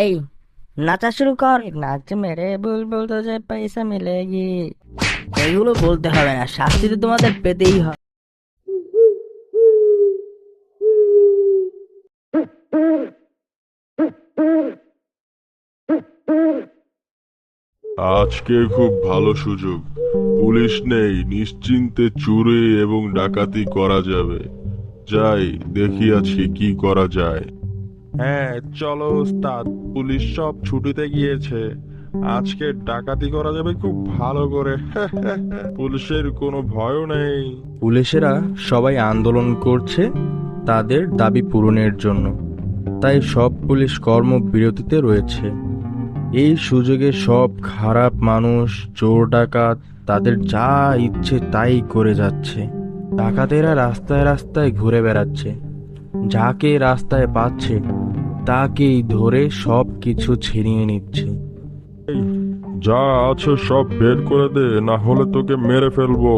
এই, নাচা শুরু কর। নাচ মেরে বুলবুল তো যে পয়সা মিলেগি। এগুলো বলতে হবে না, শাস্তি তো তোমাদের পেতেই হবে। আজকে খুব ভালো সুযোগ। পুলিশ নেই, নিশ্চিন্তে চুরি এবং ডাকাতি করা যাবে। যাই, দেখি আজকে কি করা যায়। হ্যাঁ, চলো ওস্তাদ। পুলিশ সব ছুটিতে গিয়েছে। আজকে ডাকাতি করা যাবে খুব ভালো করে। পুলিশের কোনো ভয়ও নেই। পুলিশেরা সবাই আন্দোলন করছে তাদের দাবি পূরণের জন্য, তাই সব পুলিশ কর্মবিরতিতে রয়েছে। এই সুযোগে সব খারাপ মানুষ, চোর ডাকাত তাদের যা ইচ্ছে তাই করে যাচ্ছে। ডাকাতেরা রাস্তায় রাস্তায় ঘুরে বেড়াচ্ছে, যাকে রাস্তায় পাচ্ছে তাকেই ধরে সব কিছু ছিনিয়ে নিচ্ছে। এই, যা আছে সব বের করে দে, না হলে তোকে মেরে ফেলবো।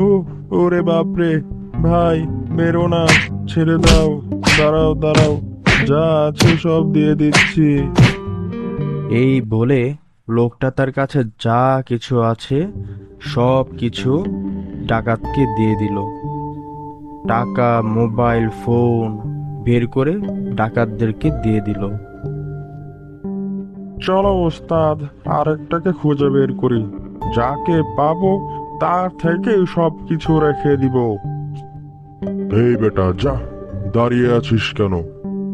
ও, ওরে বাপরে! ভাই, মেরো না, ছেড়ে দাও। দাঁড়াও দাঁড়াও, যা আছে সব দিয়ে দিচ্ছি। এই বলে লোকটা তার কাছে যা কিছু আছে সব কিছু ডাকাতকে দিয়ে দিল। টাকা, মোবাইল ফোন বের করে ডাকাতদেরকে দিয়ে দিল। চলো ওস্তাদ, আরেকটাকে খুঁজে বের করি। যাকে পাবো তার থেকেই সব কিছু রেখে দিব। এই বেটা, যা, দাঁড়িয়ে আছিস কেন?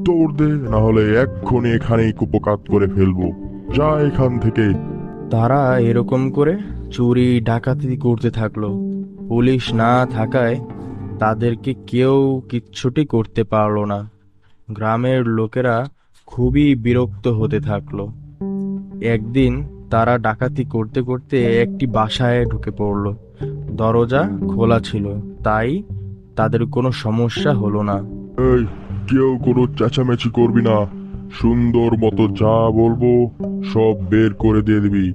দৌড় দে, না হলে এক্ষুনি এখানেই কুপকাত করে ফেলবো। যা এখান থেকে। তারা এরকম করে চুরি ডাকাতি করতে থাকলো। পুলিশ না থাকায় তাদেরকে কেউ কিচ্ছুটি করতে পারলো না। গ্রামের লোকেরা খুবই বিরক্ত হতে থাকলো। একদিন তারা ডাকাতি করতে করতে একটি বাসায় ঢুকে পড়ল। দরজা খোলা ছিল, তাই তাদের কোনো সমস্যা হলো না। এই, কেউ কোনো চেঁচামেচি করবি না। সুন্দর মতো যা বলবো সব বের করে দিয়ে দিবি,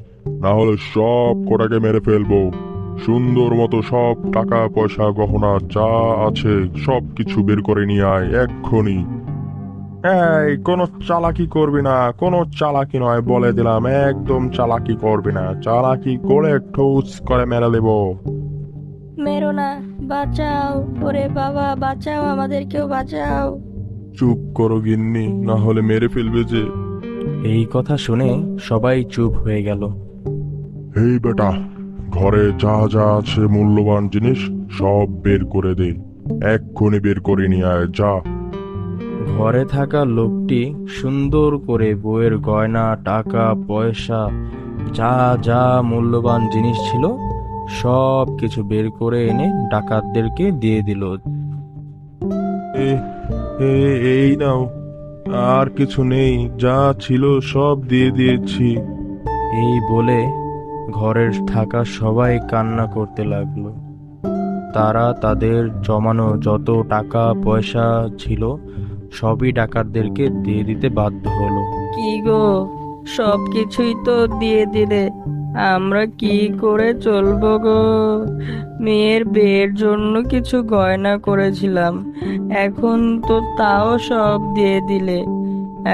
না হলে সব কটাকে মেরে ফেলবো। সুন্দর মতো সব টাকা পয়সা গহনা যা আছে সব কিছু বের করে নিয়ে আয় এক্ষুনি। এই, কোনো চালাকি করবি না, কোনো চালাকি নয় বলে দিলাম, একদম চালাকি করবি না। চালাকি করে ঠুস করে মেরে দেবো। মেরো না, বাঁচাও। ওরে বাবা, বাঁচাও, আমাদেরকেও বাঁচাও। চুপ করো গিন্নি, না হলে মেরে ফেলবে যে। এই কথা শুনে সবাই চুপ হয়ে গেল। এই বেটা, ঘরে যা যা আছে মূল্যবান জিনিস সব বের করে দে। এক্ষুনি বের করে নিয়ে আয়, যা। ঘরে থাকা লোকটি সুন্দর করে বউয়ের গয়না, টাকা পয়সা যা যা মূল্যবান জিনিস ছিল সব কিছু বের করে এনে ডাকাতদেরকে দিয়ে দিল। এ, এই নাও, আর কিছু নেই, যা ছিল সব দিয়ে দিয়েছি। এই বলে ঘরের থাকা সবাই কান্না করতে লাগলো। তারা তাদের জমানো যত টাকা পয়সা ছিল সবই ডাকাতদেরকে দিয়ে দিতে বাধ্য হলো। কি গো, সব কিছুই তো দিয়ে দিলে, আমরা কি করে চলবো গো? মেয়ের বিয়ের জন্য কিছু গয়না করেছিলাম, এখন তো তাও সব দিয়ে দিলে।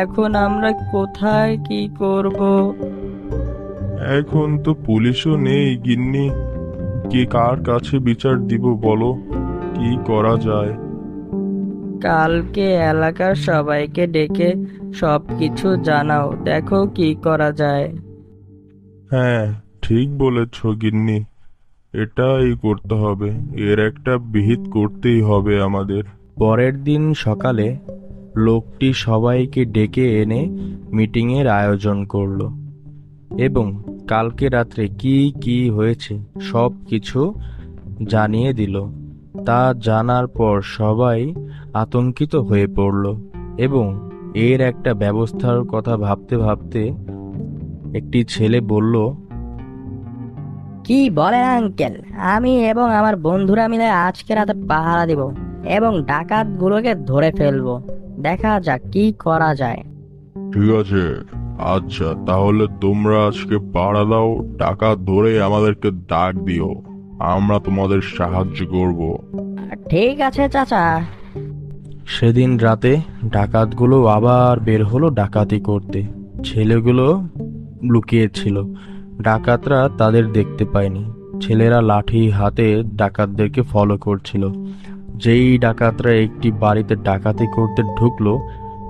এখন আমরা কোথায় কি করব? এখন তো পুলিশও নেই গিন্নি, কে কার কাছে বিচার দিব বলো? কি করা যায়? কালকে এলাকার সবাইকে ডেকে সবকিছু জানাও, দেখো কি করা যায়। হ্যাঁ, ঠিক বলেছ গিন্নি, এটাই করতে হবে। এর একটা বিহিত করতেই হবে আমাদের। পরের দিন সকালে লোকটি সবাইকে ডেকে এনে মিটিংয়ের আয়োজন করলো এবং কালকে রাত্রে কি কি হয়েছে সব কিছু জানিয়ে দিল। তা জানার পর সবাই আতঙ্কিত হয়ে পড়ল এবং এর একটা ব্যবস্থার কথা ভাবতে ভাবতে একটি ছেলে বলল, কি বলেন আঙ্কেল? আমি এবং আমার বন্ধুরা মিলে আজকে রাতে পাহারা দিব এবং ডাকাতগুলোকে ধরে ফেলবো। দেখা যাক কি করা যায়। ঠিক আছে, আচ্ছা তাহলে তোমরা আজকে পাড়া দাও, টাকা ধরে আমাদেরকে ডাক দিও, আমরা তোমাদের সাহায্য করব। ঠিক আছে চাচা। সেদিন রাতে ডাকাতগুলো আবার বের হলো ডাকাতি করতে। ছেলেগুলো লুকিয়েছিল, ডাকাতরা তাদের দেখতে পায়নি। ছেলেরা লাঠি হাতে ডাকাতদেরকে ফলো করছিল। যেই ডাকাতরা একটি বাড়িতে ডাকাতি করতে ঢুকলো,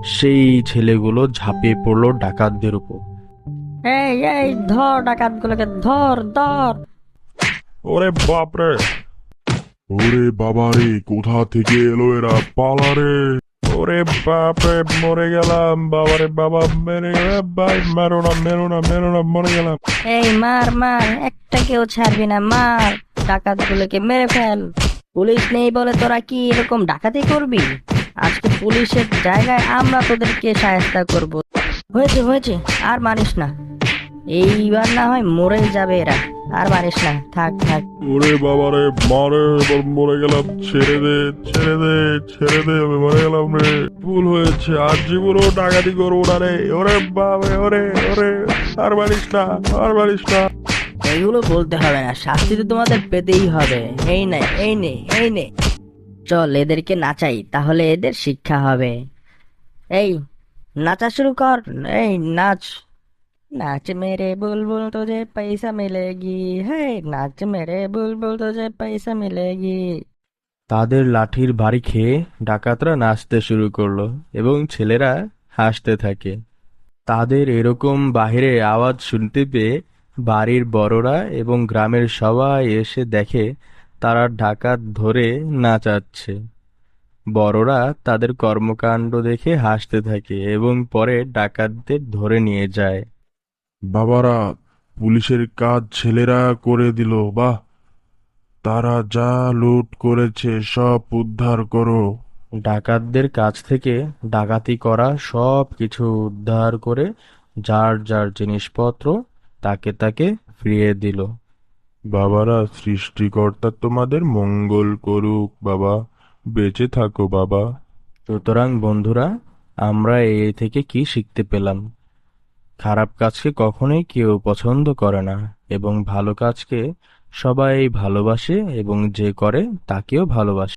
সেই ছেলেগুলো ঝাঁপিয়ে পড়লো ডাকাতদের উপর। এই এই ধর ডাকাতগুলোকে, ধর ধর। ওরে বাপরে! ওরে বাবা রে, কোথা থেকে এলো এরা? পালা রে! ওরে বাপরে, মরে গেলাম! বাবারে বাবা, মেরে ভাই, মেরো না, মেরো না, মেরো না, মরে গেলাম! এই মার মার, একটা কেউ ছাড়বি না, মার ডাকাতগুলোকে মেরে ফেল। পুলিশ নেই বলে তোরা কি এরকম ডাকাতি করবি? আজকে পুলিশের জায়গায় আমরা তোদেরকে সাহায্য করব। হয়েছে হয়েছে, আর মারিস না। এইবার না হয় মরে যাবে এরা, আর মারিস না, থাক থাক। ওরে বাবা রে, মারে! এবার মরে গেলাম! ছেড়ে দে, ছেড়ে দে, ছেড়ে দে, আমি মরে গেলাম রে! ভুল হয়েছে, আর জীবনও ডাকাতি করবো না রে! ওরে বাবা, ওরে ওরে! আর মারিস না, আর মারিস না! এইগুলো বলতে হবে না, শাস্তি তো তোমাদের পেতেই হবে। এই নে এই নে এই নে, চল এদেরকে নাচাই, তাহলে এদের শিক্ষা হবে। এই নাচা শুরু কর, এই নাচ। नाच मेरे बुलबुल तुझे पैसा मिलेगी, है नाच मेरे बुलबुल तुझे पैसा मिलेगी। তাদের লাঠির বাড়ি খেয়ে ডাকাতরা নাচতে শুরু করলো এবং ছেলেরা হাসতে থাকে। তাদের এরকম বাহিরে আওয়াজ শুনতে পেয়ে বাড়ির বড়রা এবং গ্রামের সবাই এসে দেখে তারা ডাকাত ধরে নাচাচ্ছে। বড়রা তাদের কর্মকাণ্ড দেখে হাসতে থাকে এবং পরে ডাকাতদের ধরে নিয়ে যায়। বাবারা, পুলিশের কাজ ছেলেরা করে দিল! বাহ! তারা যা লুট করেছে সব উদ্ধার করো! ডাকাতদের কাছ থেকে ডাকাতি করা সব কিছু উদ্ধার করে যার যার জিনিসপত্র তাকে তাকে ফিরিয়ে দিল। বাবারা, সৃষ্টিকর্তা তোমাদের মঙ্গল করুক বাবা! বেঁচে থাকো বাবা! সুতরাং বন্ধুরা, আমরা এ থেকে কি শিখতে পেলাম? খারাপ কাজকে কখনোই কেউ পছন্দ করে না এবং ভালো কাজকে সবাই ভালোবাসে এবং যে করে তাকেও ভালোবাসে।